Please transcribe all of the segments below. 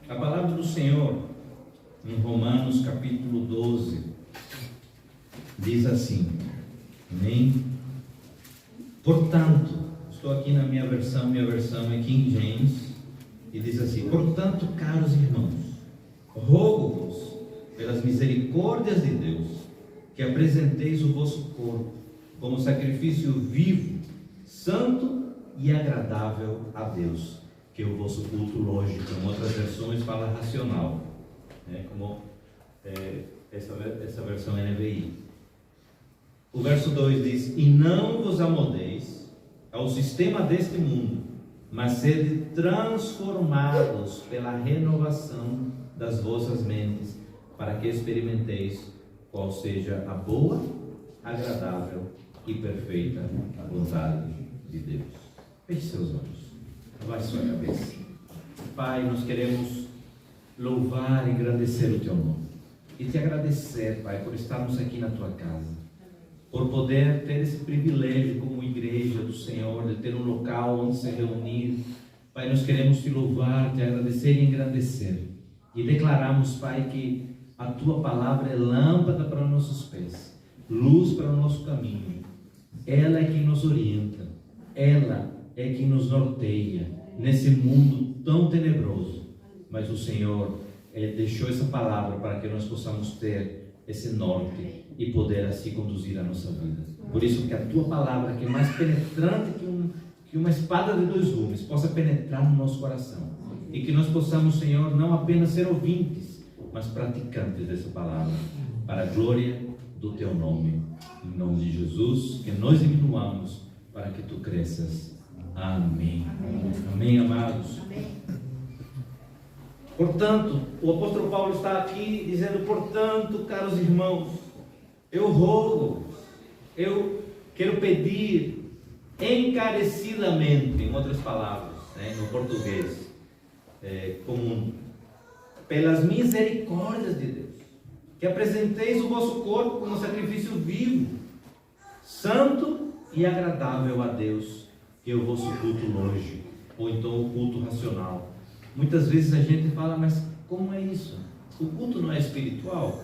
A palavra do Senhor, em Romanos capítulo 12, diz assim, amém? Portanto, estou aqui na minha versão é King James, e diz assim: portanto, caros irmãos, rogo-vos, pelas misericórdias de Deus, que apresenteis o vosso corpo como sacrifício vivo, santo e agradável a Deus, que é o vosso culto lógico. Em outras versões fala racional, né? Como essa versão NVI. O verso 2 diz: e não vos amoldeis ao sistema deste mundo, mas sede transformados pela renovação das vossas mentes, para que experimenteis qual seja a boa, agradável e perfeita vontade de Deus. Feche seus olhos, abaixe sua cabeça. Pai, nós queremos louvar e agradecer o Teu nome, e Te agradecer, Pai, por estarmos aqui na Tua casa, por poder ter esse privilégio como igreja do Senhor, de ter um local onde se reunir. Pai, nós queremos Te louvar, Te agradecer e engrandecer, e declaramos, Pai, que a Tua palavra é lâmpada para nossos pés, luz para o nosso caminho. Ela é quem nos orienta, ela é quem nos norteia nesse mundo tão tenebroso. Mas o Senhor deixou essa palavra para que nós possamos ter esse norte e poder assim conduzir a nossa vida. Por isso que a Tua palavra, que é mais penetrante que uma espada de dois gumes, possa penetrar no nosso coração, e que nós possamos, Senhor, não apenas ser ouvintes, mas praticantes dessa palavra, para a glória do Teu nome. Em nome de Jesus, que nós diminuamos para que Tu cresças. Amém. Amém, amados. Amém. Portanto, o apóstolo Paulo está aqui dizendo: portanto, caros irmãos, eu rogo, eu quero pedir encarecidamente, em outras palavras, né, no português comum, pelas misericórdias de Deus, que apresenteis o vosso corpo como sacrifício vivo, santo e agradável a Deus, que é o vosso culto lógico, ou então o culto racional. Muitas vezes a gente fala: mas como é isso? O culto não é espiritual?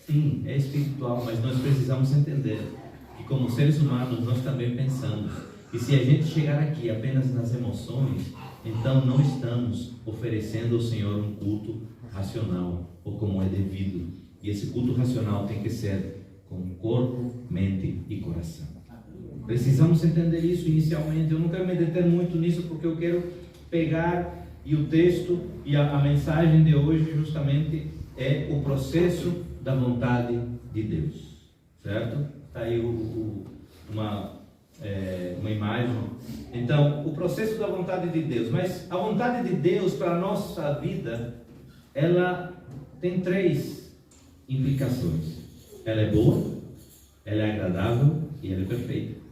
Sim, é espiritual, mas nós precisamos entender que como seres humanos nós também pensamos, e se a gente chegar aqui apenas nas emoções, então não estamos oferecendo ao Senhor um culto racional, ou como é devido. E esse culto racional tem que ser com corpo, mente e coração. Precisamos entender isso inicialmente. Eu não quero me deter muito nisso, porque eu quero pegar, e o texto e a mensagem de hoje justamente é o processo da vontade de Deus, certo? Está aí uma imagem. Então, o processo da vontade de Deus. Mas a vontade de Deus para a nossa vida, ela tem três implicações. Ela é boa, ela é agradável e ela é perfeita.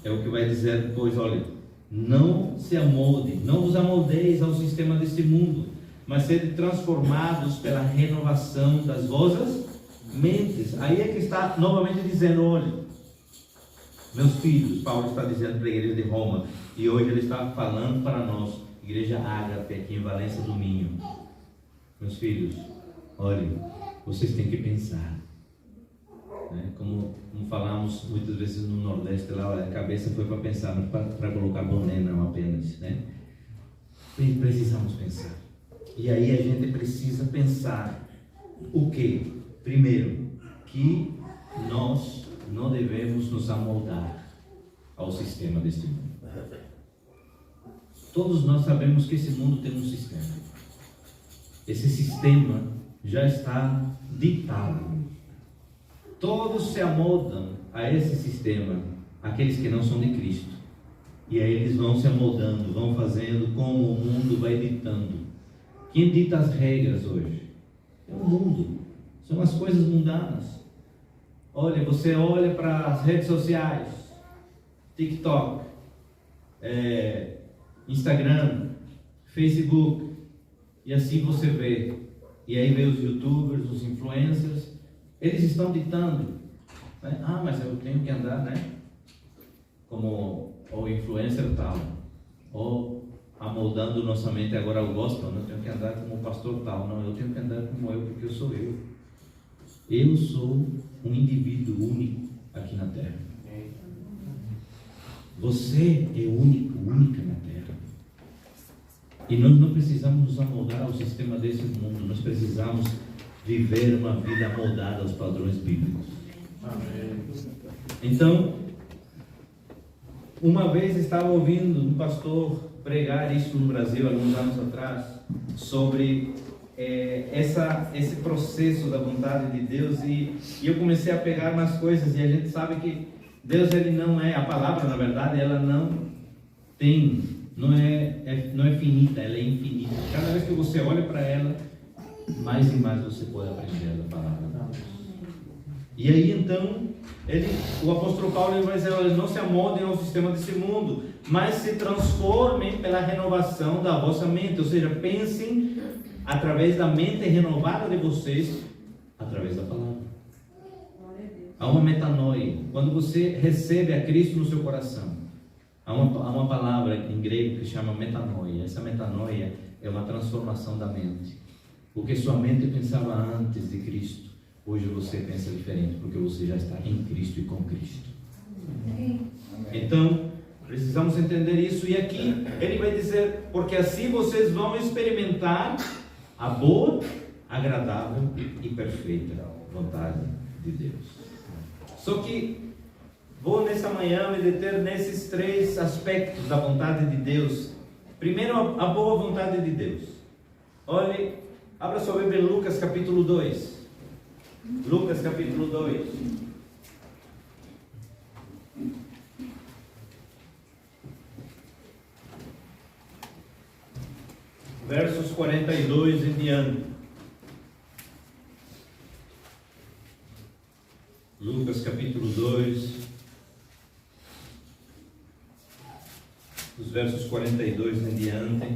É o que vai dizer depois: olha, não se amolde, não vos amoldeis ao sistema deste mundo, mas sede transformados pela renovação das vossas mentes. Aí é que está novamente dizendo: olha, meus filhos, Paulo está dizendo para a igreja de Roma, e hoje ele está falando para nós, igreja Ágape, aqui em Valência do Minho. Meus filhos, olhem, vocês têm que pensar, né? Como falamos muitas vezes no Nordeste, lá, olha, a cabeça foi para pensar, não para colocar boné não apenas, né? Precisamos pensar. E aí a gente precisa pensar o quê? Primeiro, que nós não devemos nos amoldar ao sistema deste mundo. Todos nós sabemos que esse mundo tem um sistema. Esse sistema já está ditado. Todos se amoldam a esse sistema, aqueles que não são de Cristo. E aí eles vão se amoldando, vão fazendo como o mundo vai ditando. Quem dita as regras hoje? É o mundo. São as coisas mundanas. Olha, você olha para as redes sociais, TikTok, Instagram, Facebook, e assim você vê. E aí vê os youtubers, os influencers, eles estão ditando, né? Ah, mas eu tenho que andar, né? Como o influencer tal, ou amoldando nossa mente agora ao gospel. Não tenho que andar como o pastor tal, não, eu tenho que andar como eu, porque eu sou eu. Eu sou um indivíduo único aqui na terra. Você é único, única na terra. E nós não precisamos nos amoldar ao sistema desse mundo, nós precisamos viver uma vida amoldada aos padrões bíblicos. Então, uma vez estava ouvindo um pastor pregar isso no Brasil, alguns anos atrás, sobre esse processo da vontade de Deus, e eu comecei a pegar umas coisas, e a gente sabe que Deus, ele não é, a palavra na verdade, ela não é finita, ela é infinita. Cada vez que você olha para ela, mais e mais você pode aprender da palavra. E aí então, o apóstolo Paulo ele vai dizer: olha, não se amoldem ao sistema desse mundo, mas se transformem pela renovação da vossa mente. Ou seja, pensem através da mente renovada de vocês, através da palavra. Há uma metanoia. Quando você recebe a Cristo no seu coração, há uma palavra em grego que chama metanoia. Essa metanoia é uma transformação da mente. O que sua mente pensava antes de Cristo, hoje você pensa diferente, porque você já está em Cristo e com Cristo. Então, precisamos entender isso. E aqui ele vai dizer: porque assim vocês vão experimentar a boa, agradável e perfeita vontade de Deus. Só que vou nessa manhã me deter nesses 3 aspectos da vontade de Deus. Primeiro, a boa vontade de Deus. Olhe, abra sua Bíblia em Lucas capítulo 2. Lucas capítulo 2. Versos 42 em diante. Lucas capítulo 2, os versos 42 em diante.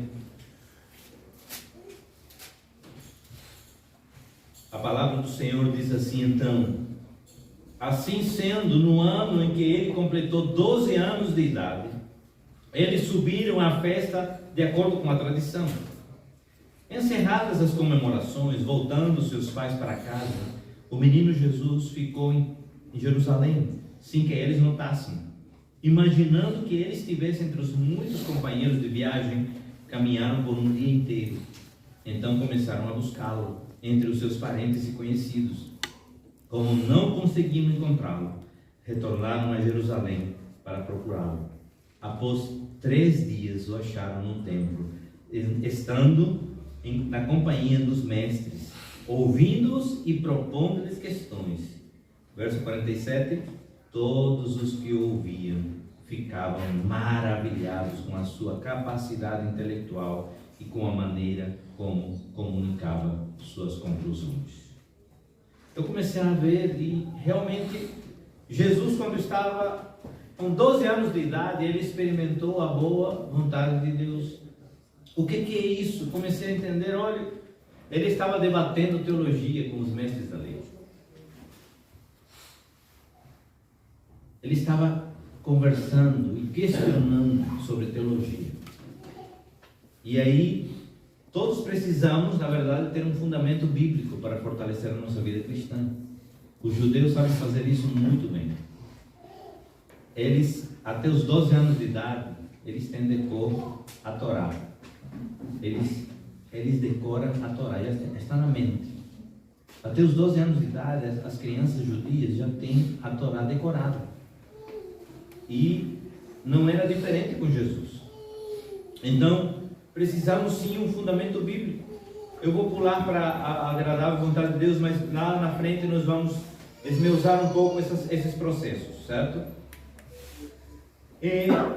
A palavra do Senhor diz assim: então, assim sendo, no ano em que ele completou 12 anos de idade, eles subiram à festa de acordo com a tradição. Encerradas as comemorações, voltando seus pais para casa, o menino Jesus ficou em Jerusalém, sem que eles notassem. Imaginando que ele estivesse entre os muitos companheiros de viagem, caminharam por um dia inteiro. Então começaram a buscá-lo entre os seus parentes e conhecidos. Como não conseguiam encontrá-lo, retornaram a Jerusalém para procurá-lo. Após 3 dias o acharam no templo, estando na companhia dos mestres, ouvindo-os e propondo-lhes questões. Verso 47: todos os que o ouviam ficavam maravilhados com a sua capacidade intelectual e com a maneira como comunicava suas conclusões. Eu comecei a ver, e realmente Jesus, quando estava com 12 anos de idade, ele experimentou a boa vontade de Deus. O que é isso? Comecei a entender. Olha, ele estava debatendo teologia com os mestres da lei. Ele estava conversando e questionando sobre teologia. E aí, todos precisamos, na verdade, ter um fundamento bíblico para fortalecer a nossa vida cristã. Os judeus sabem fazer isso muito bem. Eles, até os 12 anos de idade, eles têm decoro a Torá. Eles decoram a Torá, já está na mente. Até os 12 anos de idade, as crianças judias já têm a Torá decorada. E não era diferente com Jesus. Então, precisamos sim um fundamento bíblico. Eu vou pular para a agradável vontade de Deus, mas lá na frente nós vamos esmiuçar um pouco esses processos, certo?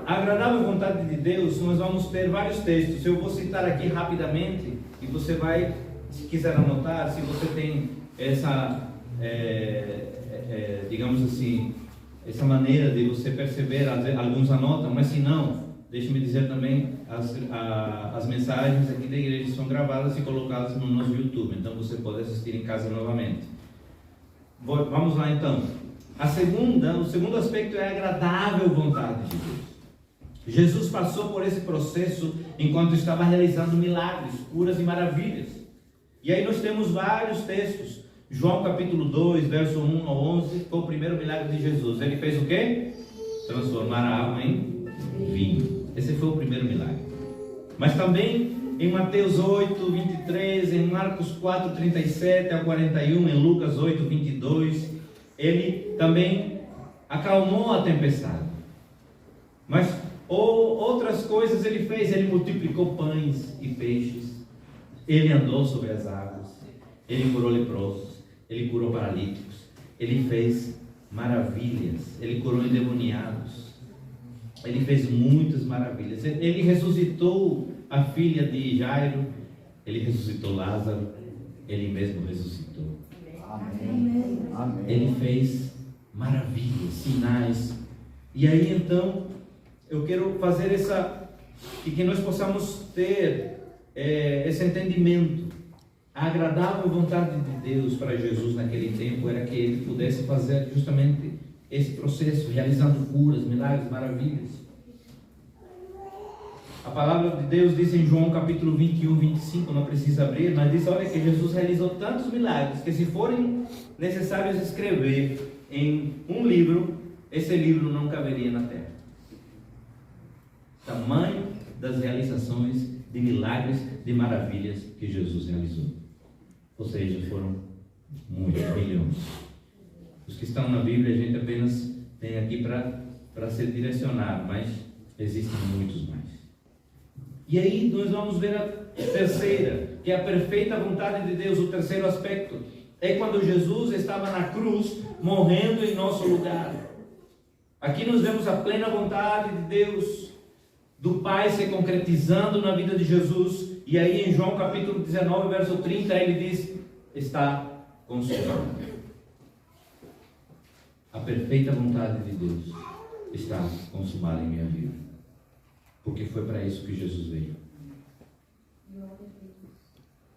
A agradável vontade de Deus, nós vamos ter vários textos. Eu vou citar aqui rapidamente, e você vai, se quiser anotar, se você tem essa, digamos assim, essa maneira de você perceber, alguns anotam, mas se não, deixe-me dizer também, as mensagens aqui da igreja são gravadas e colocadas no nosso YouTube, então você pode assistir em casa novamente. Vamos lá então. O segundo aspecto é a agradável vontade de Deus. Jesus passou por esse processo enquanto estava realizando milagres, curas e maravilhas. E aí nós temos vários textos. João capítulo 2, verso 1 ao 11, foi o primeiro milagre de Jesus. Ele fez o quê? Transformar a água em vinho. Esse foi o primeiro milagre. Mas também em Mateus 8, 23, em Marcos 4, 37 a 41, em Lucas 8, 22, ele também acalmou a tempestade. Mas outras coisas ele fez. Ele multiplicou pães e peixes, ele andou sobre as águas, ele curou leprosos, ele curou paralíticos, ele fez maravilhas, ele curou endemoniados, ele fez muitas maravilhas. Ele ressuscitou a filha de Jairo, ele ressuscitou Lázaro, ele mesmo ressuscitou. Amém. Amém. Ele fez maravilhas, sinais. E aí então eu quero fazer que nós possamos ter esse entendimento. A agradável vontade de Deus para Jesus naquele tempo era que ele pudesse fazer justamente esse processo, realizando curas, milagres, maravilhas. A palavra de Deus diz em João capítulo 21, 25, não precisa abrir, mas diz, olha, que Jesus realizou tantos milagres, que se forem necessários escrever em um livro, esse livro não caberia na terra. Tamanho das realizações de milagres, de maravilhas que Jesus realizou. Ou seja, foram muitos, milhões. Os que estão na Bíblia, a gente apenas tem aqui para ser direcionado, mas existem muitos mais. E aí nós vamos ver a terceira, que é a perfeita vontade de Deus. O terceiro aspecto é quando Jesus estava na cruz, morrendo em nosso lugar. Aqui nós vemos a plena vontade de Deus, do Pai se concretizando na vida de Jesus. E aí em João capítulo 19, verso 30, ele diz, está consumado. A perfeita vontade de Deus está consumada em minha vida, porque foi para isso que Jesus veio.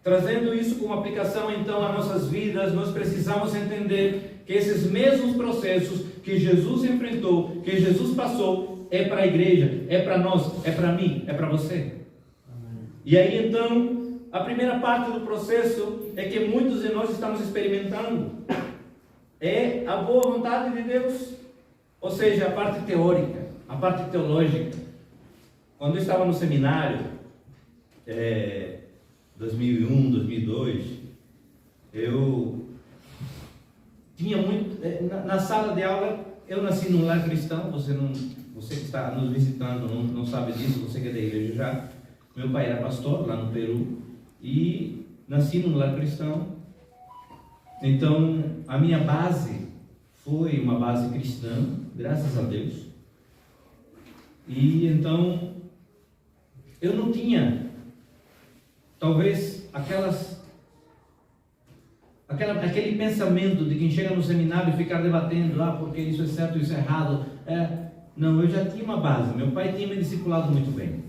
Trazendo isso como aplicação então às nossas vidas, nós precisamos entender que esses mesmos processos que Jesus enfrentou, que Jesus passou, é para a igreja, é para nós, é para mim, é para você. Amém. E aí então, a primeira parte do processo é que muitos de nós estamos experimentando. É a boa vontade de Deus, ou seja, a parte teórica, a parte teológica. Quando eu estava no seminário, 2001, 2002, eu tinha muito, na sala de aula, eu nasci num lar cristão. Você que está nos visitando não sabe disso, você que é da igreja já. Meu pai era pastor lá no Peru e nasci num lar cristão. Então, a minha base foi uma base cristã, graças a Deus. E então, eu não tinha, talvez, aquele pensamento de quem chega no seminário e ficar debatendo, porque isso é certo, isso é errado. Não, eu já tinha uma base, meu pai tinha me discipulado muito bem.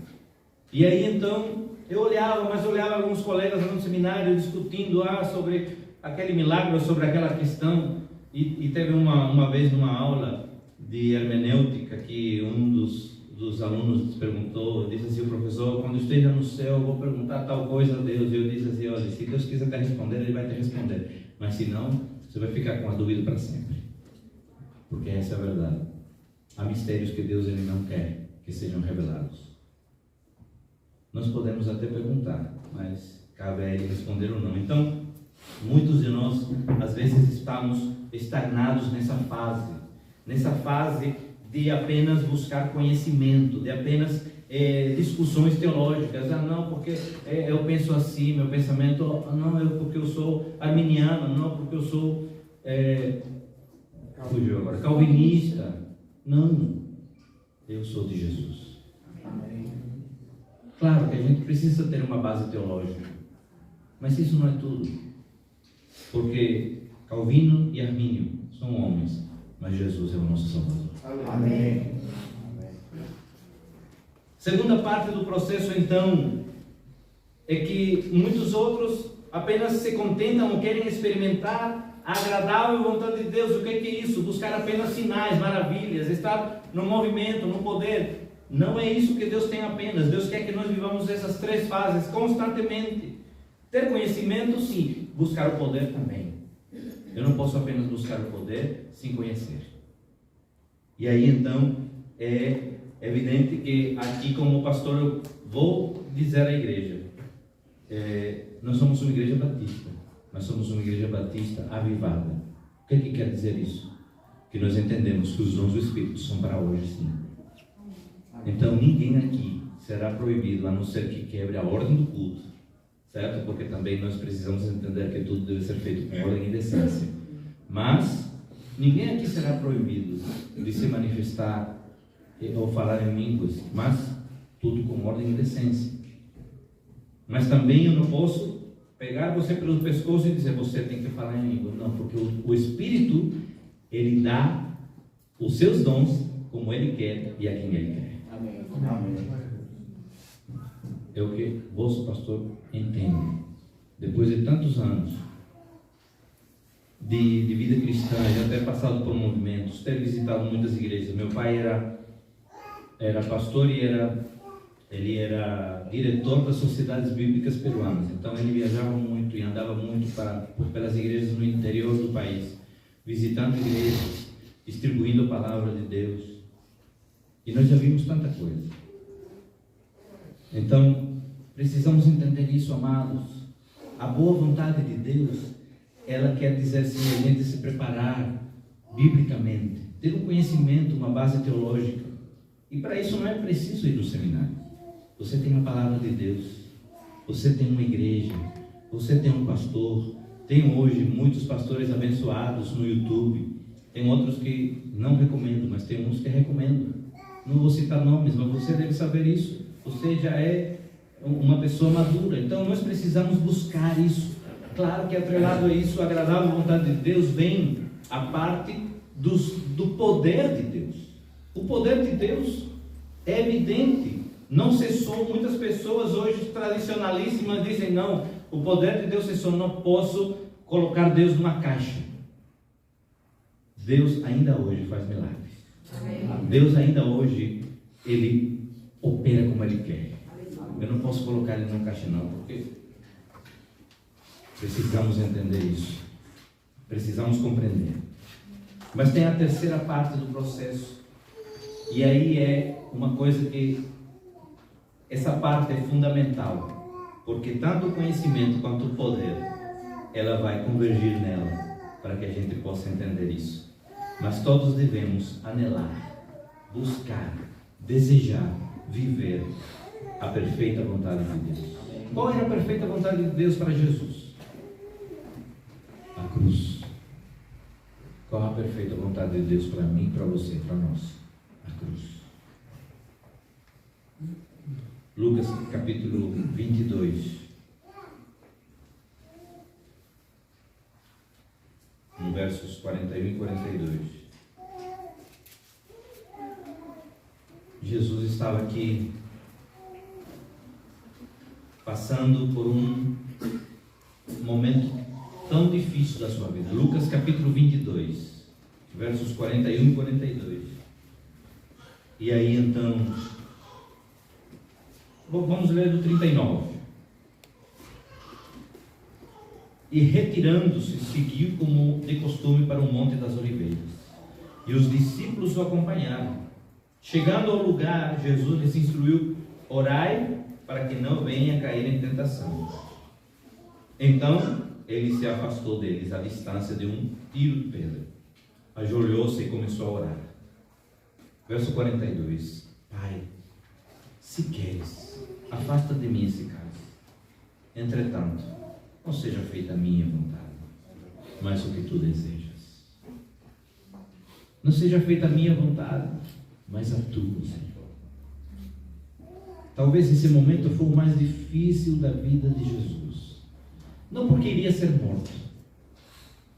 E aí então, eu olhava alguns colegas no seminário discutindo sobre aquele milagre, sobre aquela questão. E teve uma vez numa aula de hermenêutica que um dos alunos perguntou, disse assim, o professor, quando esteja no céu, eu vou perguntar tal coisa a Deus. E eu disse assim, olha, se Deus quiser te responder, Ele vai te responder. Mas se não, você vai ficar com a dúvida para sempre. Porque essa é a verdade. Há mistérios que Deus ele não quer que sejam revelados. Nós podemos até perguntar, mas cabe a Ele responder ou não. Então, muitos de nós, às vezes, estamos estagnados nessa fase de apenas buscar conhecimento, de apenas discussões teológicas. Não, porque eu penso assim, meu pensamento, não, porque eu sou arminiano, não, porque eu sou calvinista. Não, eu sou de Jesus. Amém. Claro que a gente precisa ter uma base teológica, mas isso não é tudo, porque Calvino e Armínio são homens, mas Jesus é o nosso Salvador. Amém. Segunda parte do processo, então, é que muitos outros apenas se contentam ou querem experimentar a agradável vontade de Deus. O que é isso? Buscar apenas sinais, maravilhas, estar no movimento, no poder. Não é isso que Deus tem apenas. Deus quer que nós vivamos essas 3 fases constantemente. Ter conhecimento, sim. Buscar o poder também. Eu não posso apenas buscar o poder sem conhecer. E aí então é evidente que aqui, como pastor, eu vou dizer à igreja, nós somos uma igreja batista, mas somos uma igreja batista avivada. O que é que quer dizer isso? Que nós entendemos que os dons do Espírito são para hoje, sim. Então ninguém aqui será proibido, a não ser que quebre a ordem do culto, certo? Porque também nós precisamos entender que tudo deve ser feito com ordem e decência. Mas ninguém aqui será proibido de se manifestar ou falar em línguas, mas tudo com ordem e decência. Mas também eu não posso pegar você pelo pescoço e dizer, você tem que falar em língua. Não, porque o Espírito, ele dá os seus dons como ele quer e a quem ele quer. Amém. É o que vosso pastor entende. Depois de tantos anos de vida cristã, já ter passado por movimentos, ter visitado muitas igrejas. Meu pai era pastor e ele era diretor das sociedades bíblicas peruanas. Então ele viajava muito e andava muito pelas igrejas no interior do país, visitando igrejas, distribuindo a palavra de Deus. E nós já vimos tanta coisa. Então precisamos entender isso, amados. A boa vontade de Deus, ela quer dizer assim, a gente se preparar biblicamente, ter um conhecimento, uma base teológica. E para isso não é preciso ir no seminário. Você tem a palavra de Deus, você tem uma igreja, você tem um pastor. Tem hoje muitos pastores abençoados no YouTube. Tem outros que não recomendo, mas tem uns que recomendo. Não vou citar nomes, mas você deve saber isso. Você já é uma pessoa madura. Então nós precisamos buscar isso. Claro que atrelado a isso, a agradável vontade de Deus, vem a parte do poder de Deus. O poder de Deus é evidente. Não cessou. Muitas pessoas hoje tradicionalíssimas dizem, não, o poder de Deus cessou, não posso colocar Deus numa caixa. Deus ainda hoje faz milagres. Amém. Deus ainda hoje, Ele opera como Ele quer. Eu não posso colocar Ele numa caixa não, porque precisamos entender isso. Precisamos compreender. Mas tem a terceira parte do processo. E aí é uma coisa que essa parte é fundamental, porque tanto o conhecimento quanto o poder, ela vai convergir nela, para que a gente possa entender isso. Mas todos devemos anelar, buscar, desejar, viver a perfeita vontade de Deus. Qual era a perfeita vontade de Deus para Jesus? A cruz. Qual a perfeita vontade de Deus para mim, para você, para nós? A cruz. Lucas capítulo 22, no versos 41 e 42. Jesus estava aqui passando por um momento tão difícil da sua vida. Lucas capítulo 22, versos 41 e 42. E aí então, vamos ler do 39. E retirando-se, seguiu como de costume para o Monte das Oliveiras. E os discípulos o acompanharam. Chegando ao lugar, Jesus lhes instruiu: orai para que não venha a cair em tentação. Então ele se afastou deles à distância de um tiro de pedra. Ajoelhou-se e começou a orar. Verso 42. Pai, se queres, afasta de mim esse cálice. Entretanto, não seja feita a minha vontade, mas o que tu desejas. Não seja feita a minha vontade, mas a tua, Senhor. Talvez esse momento foi o mais difícil da vida de Jesus. Não porque iria ser morto,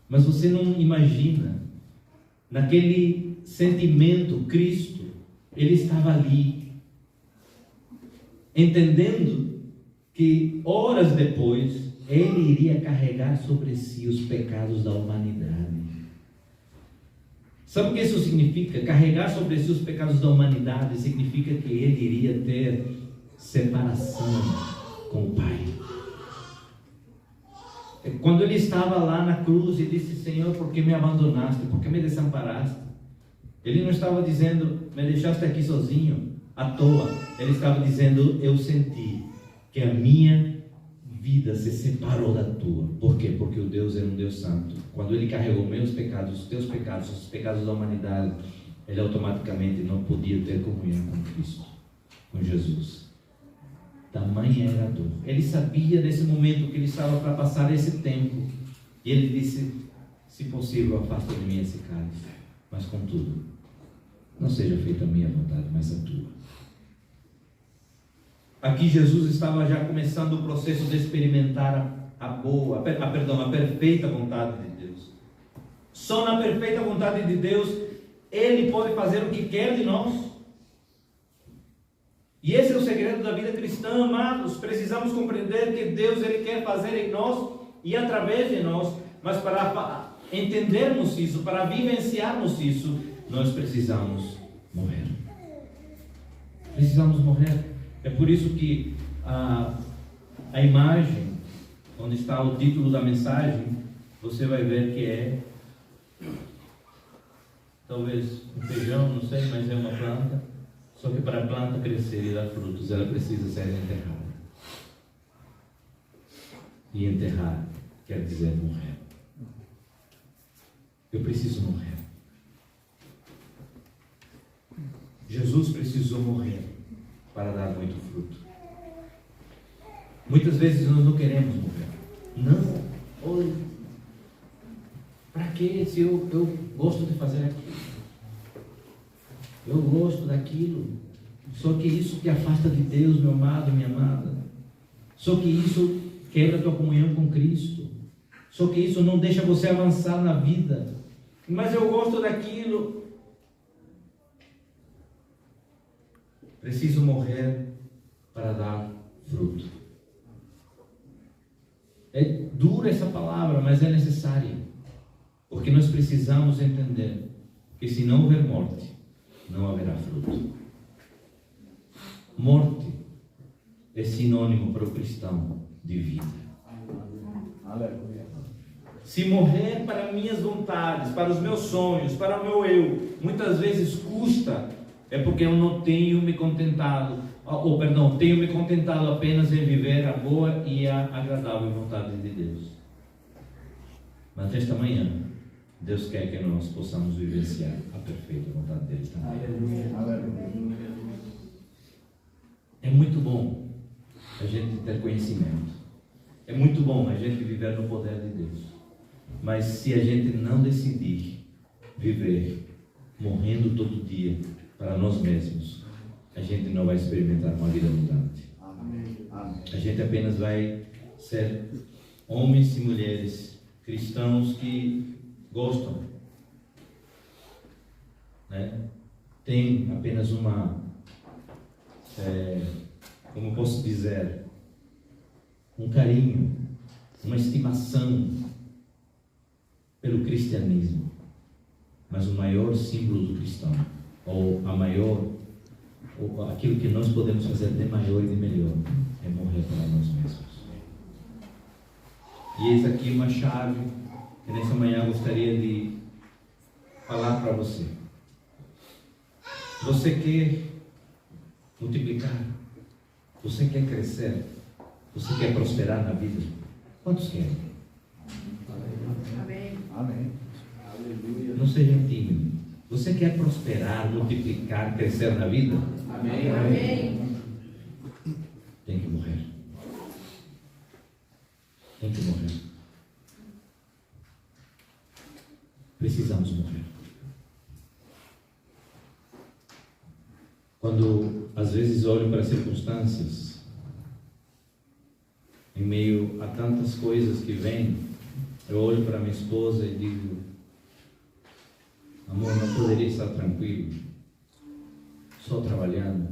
mas você não imagina, naquele sentimento, Cristo, Ele estava ali, entendendo que horas depois, Ele iria carregar sobre si os pecados da humanidade. Sabe o que isso significa? Carregar sobre si os pecados da humanidade significa que ele iria ter separação com o Pai. Quando ele estava lá na cruz e disse: Senhor, por que me abandonaste? Por que me desamparaste? Ele não estava dizendo: me deixaste aqui sozinho, à toa. Ele estava dizendo: eu senti que a minha vida se separou da tua. Por quê? Porque o Deus é um Deus santo. Quando ele carregou meus pecados, os teus pecados, os pecados da humanidade, ele automaticamente não podia ter comunhão com Cristo, com Jesus. Tamanha era a dor. Ele sabia nesse momento que ele estava para passar esse tempo. E ele disse: se possível, afasta de mim esse cálice. Mas contudo, não seja feita a minha vontade, mas a tua. Aqui Jesus estava já começando o processo de experimentar a perfeita vontade de Deus. Só na perfeita vontade de Deus Ele pode fazer o que quer de nós. E esse é o segredo da vida cristã, amados. Precisamos compreender que Deus Ele quer fazer em nós e através de nós, mas para entendermos isso, para vivenciarmos isso, nós precisamos morrer. Precisamos morrer. É por isso que a imagem, onde está o título da mensagem, você vai ver que é talvez um feijão, não sei, mas é uma planta. Só que para a planta crescer e dar frutos, ela precisa ser enterrada. E enterrar quer dizer morrer. Eu preciso morrer. Jesus precisou morrer para dar muito fruto. Muitas vezes nós não queremos morrer. Não, olha, para que se eu gosto de fazer aquilo? Eu gosto daquilo. Só que isso te afasta de Deus, meu amado, minha amada. Só que isso quebra a tua comunhão com Cristo. Só que isso não deixa você avançar na vida. Mas eu gosto daquilo. Preciso morrer para dar fruto. É dura essa palavra, mas é necessária. Porque nós precisamos entender que se não houver morte, não haverá fruto. Morte é sinônimo para o cristão de vida. Se morrer para minhas vontades, para os meus sonhos, para o meu eu, muitas vezes custa, é porque eu não tenho me contentado, tenho me contentado apenas em viver a boa e a agradável vontade de Deus. Mas esta manhã, Deus quer que nós possamos vivenciar a perfeita vontade dele também. É muito bom a gente ter conhecimento. É muito bom a gente viver no poder de Deus. Mas se a gente não decidir viver morrendo todo dia para nós mesmos, a gente não vai experimentar uma vida abundante. A gente apenas vai ser homens e mulheres cristãos que gostam, né? Tem apenas como posso dizer, um carinho, uma estimação pelo cristianismo, mas o maior símbolo do cristão, ou aquilo que nós podemos fazer de maior e de melhor, é morrer para nós mesmos. E eis aqui uma chave que nessa manhã eu gostaria de falar para você. Você quer multiplicar? Você quer crescer? Você quer prosperar na vida? Quantos querem? Amém. Amém. Não seja tímido. Você quer prosperar, multiplicar, crescer na vida? Amém. Amém. Tem que morrer. Tem que morrer. Precisamos morrer. Quando às vezes olho para as circunstâncias, em meio a tantas coisas que vêm, eu olho para minha esposa e digo: amor, não poderia estar tranquilo, só trabalhando?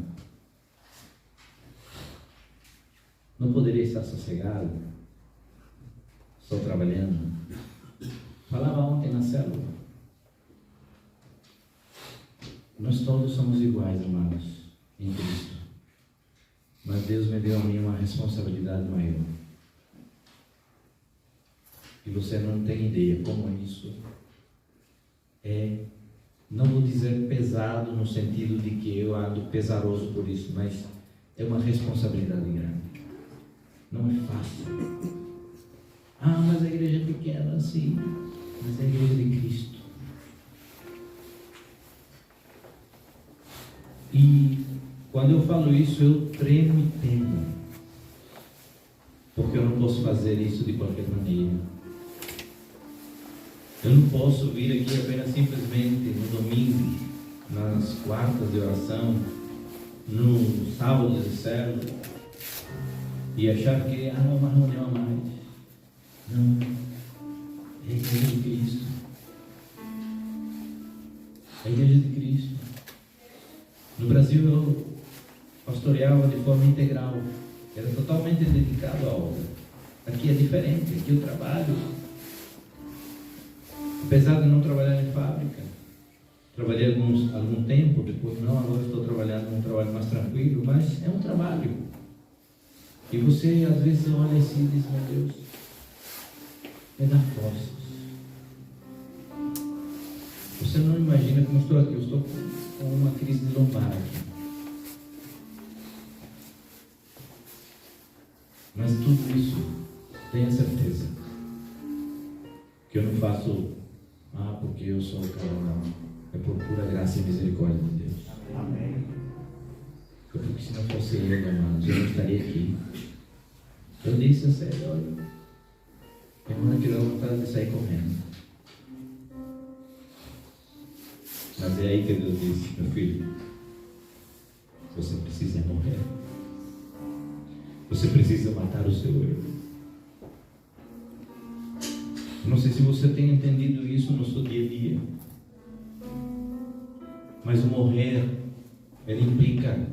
Não poderia estar sossegado, só trabalhando? Falava ontem na célula. Nós todos somos iguais, amados, em Cristo. Mas Deus me deu a mim uma responsabilidade maior. E você não tem ideia como isso é, não vou dizer pesado no sentido de que eu ando pesaroso por isso, mas é uma responsabilidade grande. Não é fácil. Ah, mas a igreja é pequena, sim, mas é a igreja de Cristo. E quando eu falo isso, eu tremo e temo, porque eu não posso fazer isso de qualquer maneira. Eu não posso vir aqui apenas simplesmente no domingo, nas quartas de oração, no sábado de célula, e achar que é uma reunião a mais. Não, é a igreja de Cristo. É a igreja de Cristo. No Brasil eu pastoreava de forma integral, era totalmente dedicado à obra. Aqui é diferente, aqui eu trabalho. Apesar de não trabalhar em fábrica, trabalhei algum tempo, depois não, agora estou trabalhando num trabalho mais tranquilo, mas é um trabalho. E você às vezes olha assim e diz, meu Deus, me dá forças. Você não imagina como estou aqui, eu estou com uma crise de lombar aqui. Mas tudo isso, tenha certeza, que eu não faço porque eu sou o cara, não. É por pura graça e misericórdia de Deus. Amém. Porque se não fosse eu, amados, eu não estaria aqui. Eu disse a sério, olha, é quando que dá vontade de sair correndo. Mas é aí que Deus disse, meu filho, você precisa morrer. Você precisa matar o seu eu. Não sei se você tem entendido isso no seu dia a dia, mas o morrer, ele implica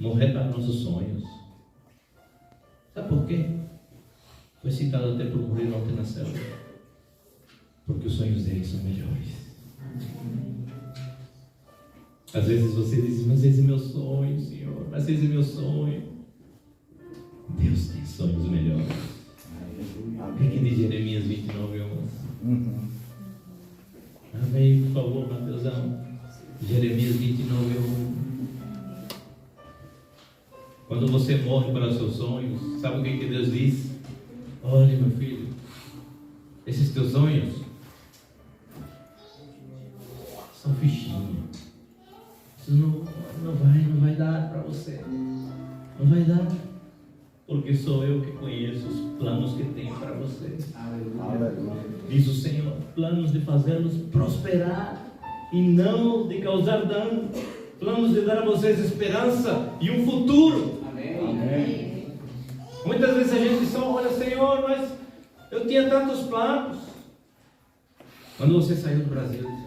morrer para nossos sonhos. Sabe por quê? Foi citado até por morrer ontem na célula. Porque os sonhos dele são melhores. Às vezes você diz, mas esse é meu sonho, Senhor, mas esse é meu sonho. Deus tem sonhos melhores. O que diz Jeremias 29:11? Amém, por favor, Mateusão. Jeremias 29:1. Quando você morre para os seus sonhos, sabe o que Deus diz? Olha, meu filho, esses teus sonhos são fichinha. Isso não vai dar para você. Não vai dar. Porque sou eu que conheço os planos que tenho para vocês. Aleluia. Diz o Senhor, planos de fazê-los prosperar e não de causar dano. Planos de dar a vocês esperança e um futuro. Amém. Amém. Muitas vezes a gente só olha, Senhor, mas eu tinha tantos planos. Quando você saiu do Brasil, disse,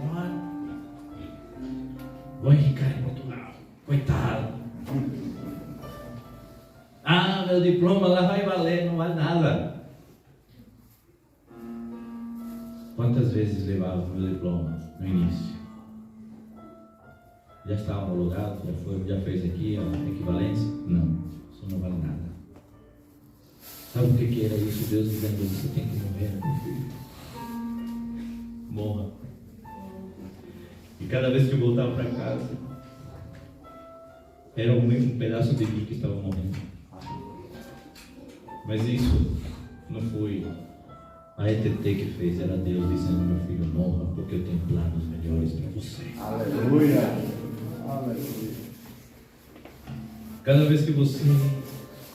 vou enricar em Portugal. Coitado. Meu diploma lá vai valer, não vale nada. Quantas vezes levava o meu diploma no início? Já está homologado? Já fez aqui a equivalência? Não, isso não vale nada. Sabe o que era isso? Deus dizendo, você tem que morrer, meu filho. Morra. E cada vez que eu voltava para casa, era um pedaço de mim que estava morrendo. Mas isso não foi a ETT que fez, era Deus dizendo, meu filho, morra, porque eu tenho planos melhores para você. Aleluia! Aleluia! Cada vez que você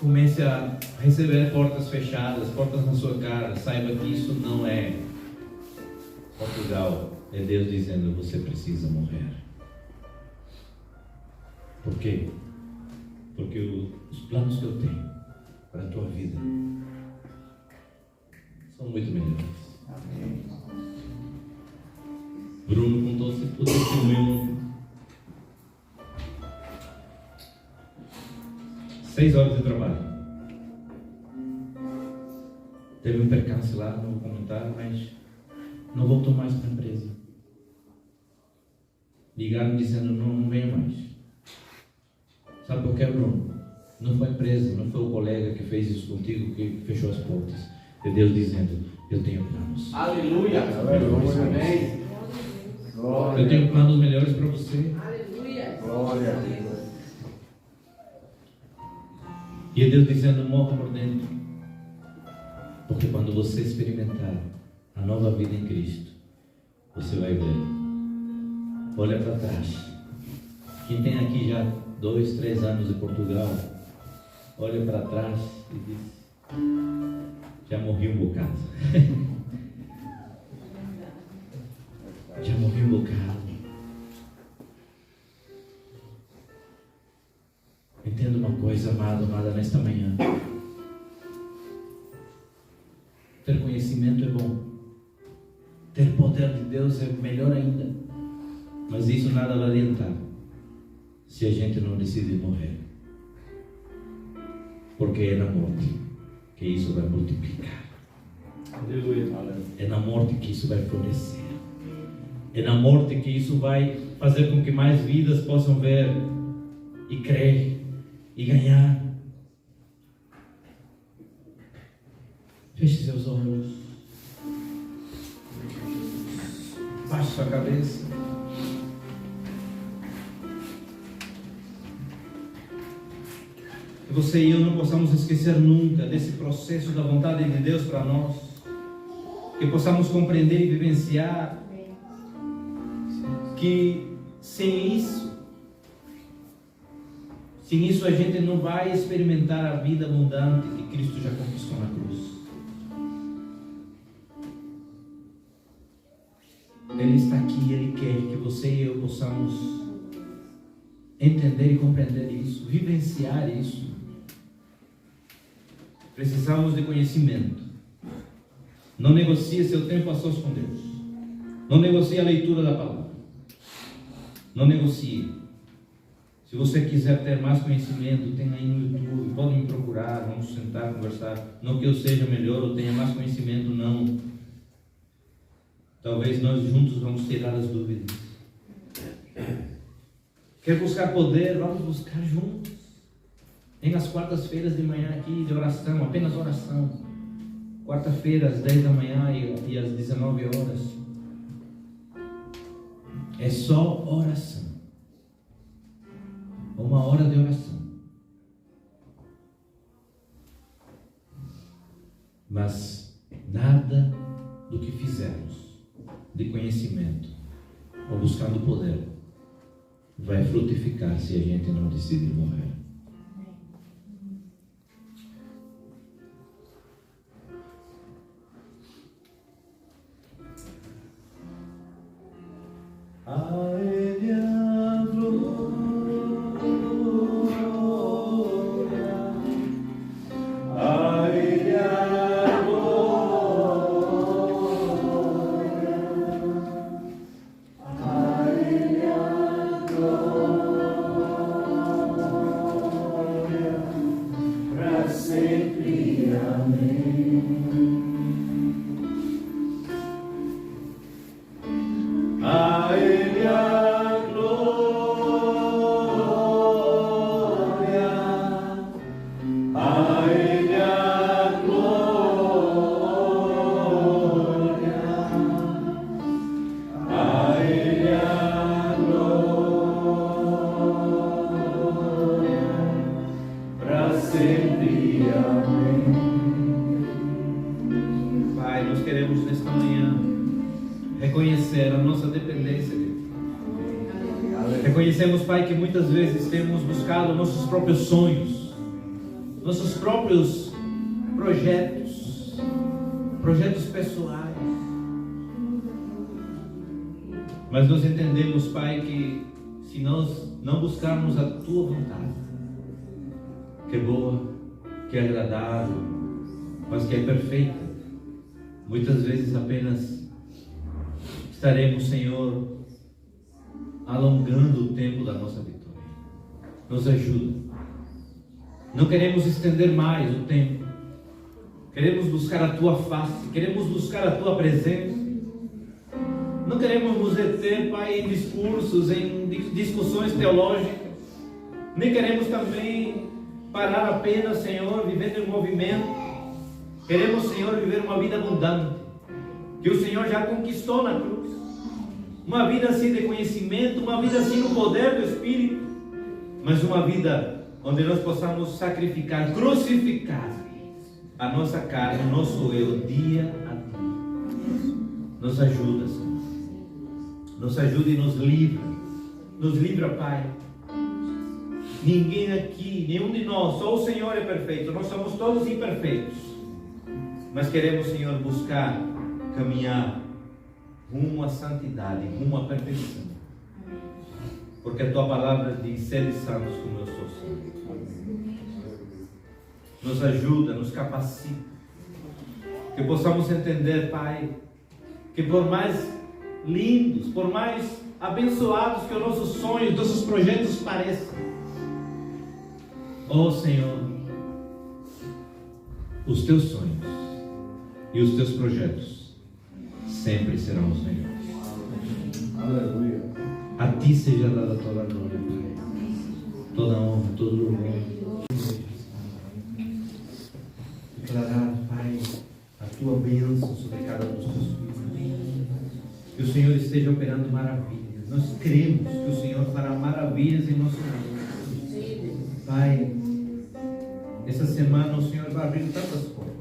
comece a receber portas fechadas, portas na sua cara, saiba que isso não é Portugal, é Deus dizendo, você precisa morrer. Por quê? Porque os planos que eu tenho para a tua vida são muito melhores. Amém. Bruno contou o testemunho. 6 horas de trabalho. Teve um percance lá, não vou comentar, mas não voltou mais para a empresa. ligaram dizendo: não venha mais. Sabe por quê, Bruno? Não foi a empresa, não foi o colega que fez isso contigo que fechou as portas. É Deus dizendo: eu tenho planos. Aleluia. Aleluia. Amém. Eu tenho planos melhores para você. Aleluia. Glória a Deus. E é Deus dizendo: morra por dentro. Porque quando você experimentar a nova vida em Cristo, você vai ver. Olha para trás. Quem tem aqui já 2, 3 anos em Portugal, olha para trás e diz: já morri um bocado. Já morri um bocado. Entenda uma coisa, amado, amada, nesta manhã. Ter conhecimento é bom. Ter poder de Deus é melhor ainda. Mas isso nada vai adiantar se a gente não decidir morrer. Porque é na morte que isso vai multiplicar. Aleluia. É na morte que isso vai florescer. É na morte que isso vai fazer com que mais vidas possam ver e crer e ganhar. Feche seus olhos. Baixe sua cabeça. Que você e eu não possamos esquecer nunca desse processo da vontade de Deus para nós. Que possamos compreender e vivenciar que sem isso a gente não vai experimentar a vida abundante que Cristo já conquistou na cruz. Ele está aqui, Ele quer que você e eu possamos entender e compreender isso, vivenciar isso. Precisamos de conhecimento. Não negocie seu tempo a sós com Deus. Não negocie a leitura da palavra. Não negocie. Se você quiser ter mais conhecimento, tem aí no YouTube, pode me procurar, vamos sentar, conversar. Não que eu seja melhor ou tenha mais conhecimento, não. Talvez nós juntos vamos tirar as dúvidas. Quer buscar poder? Vamos buscar juntos. Tem as quartas-feiras de manhã aqui de oração, apenas oração. Quarta-feira às 10 da manhã e às 19 horas. É só oração. 1 hora de oração. Mas nada do que fizermos de conhecimento ou buscando poder vai frutificar se a gente não decidir morrer. A Ele a glória, a Ele a glória, a Ele a glória, para sempre. Amém. A Ele a glória, a Ele a glória, a Ele a glória, para sempre. Amém. Pai, nós queremos nesta manhã reconhecer a nossa dependência de Ti. Reconhecemos, Pai, que muitas vezes temos buscado nossos próprios sonhos, nossos próprios projetos pessoais. Mas nós entendemos, Pai, que se nós não buscarmos a Tua vontade, que é boa, que é agradável, mas que é perfeita, muitas vezes apenas estaremos, Senhor, alongando o tempo da nossa vitória. Nos ajuda. Não queremos estender mais o tempo. Queremos buscar a Tua face. Queremos buscar a Tua presença. Não queremos nos deter, Pai, em discursos, em discussões teológicas. Nem queremos também parar apenas, Senhor, vivendo em movimento. Queremos, Senhor, viver uma vida abundante, que o Senhor já conquistou na cruz. Uma vida assim de conhecimento, uma vida assim no poder do Espírito, mas uma vida onde nós possamos sacrificar, crucificar a nossa carne, o nosso eu, dia a dia. Nos ajuda, Senhor. Nos ajuda e nos livra. Nos livra, Pai. Ninguém aqui, nenhum de nós, só o Senhor é perfeito. Nós somos todos imperfeitos. Mas queremos, Senhor, buscar caminhar rumo à santidade, rumo à perfeição. Porque a Tua palavra diz: sede santos como eu sou santo. Nos ajuda, nos capacita. Que possamos entender, Pai, que por mais lindos, por mais abençoados que os nossos sonhos, nossos projetos pareçam, ó Senhor, os Teus sonhos e os Teus projetos sempre serão os melhores. Aleluia. A Ti seja dada toda a glória, Pai, toda a honra, todo o louvor. Declarar, Pai, a Tua bênção sobre cada um dos Teus filhos. Que o Senhor esteja operando maravilhas. Nós cremos que o Senhor fará maravilhas em nosso meio. Pai, essa semana o Senhor vai abrir tantas portas.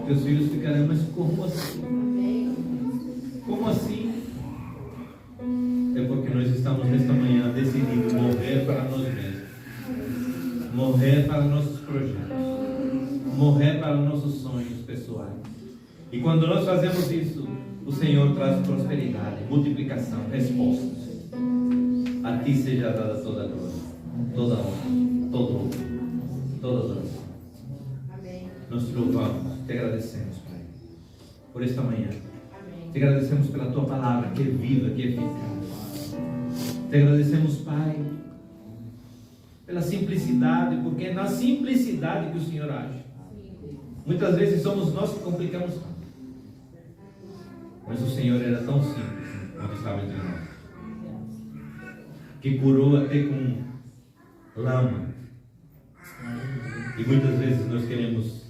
Teus filhos ficarão, mas como assim? Como assim? É porque nós estamos nesta manhã decidindo morrer para nós mesmos, morrer para nossos projetos, morrer para nossos sonhos pessoais. E quando nós fazemos isso, o Senhor traz prosperidade, multiplicação, respostas. A Ti seja dada toda a glória, toda a honra, todo o louvor, toda a adoração. Nós te louvamos, te agradecemos, Pai, por esta manhã. Te agradecemos pela Tua palavra, que é viva, que é eficaz. Te agradecemos, Pai, pela simplicidade, porque é na simplicidade que o Senhor age. Muitas vezes somos nós que complicamos tanto. Mas o Senhor era tão simples quando estava entre nós, que curou até com lama. E muitas vezes nós queremos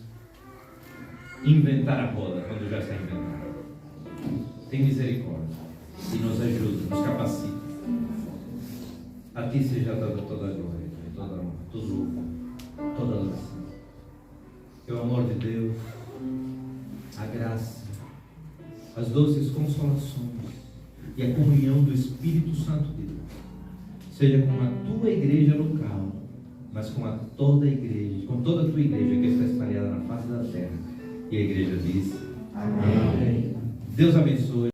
inventar a roda quando já está inventada. Tem misericórdia e nos ajuda, nos capacita. A Ti seja dada toda a glória, toda a honra, todo o louvor, toda a adoração. Que o amor de Deus, a graça, as doces consolações e a comunhão do Espírito Santo de Deus seja com a Tua igreja local, mas com toda a igreja, com toda a Tua igreja que está espalhada na face da terra. E a igreja diz: amém. Deus abençoe.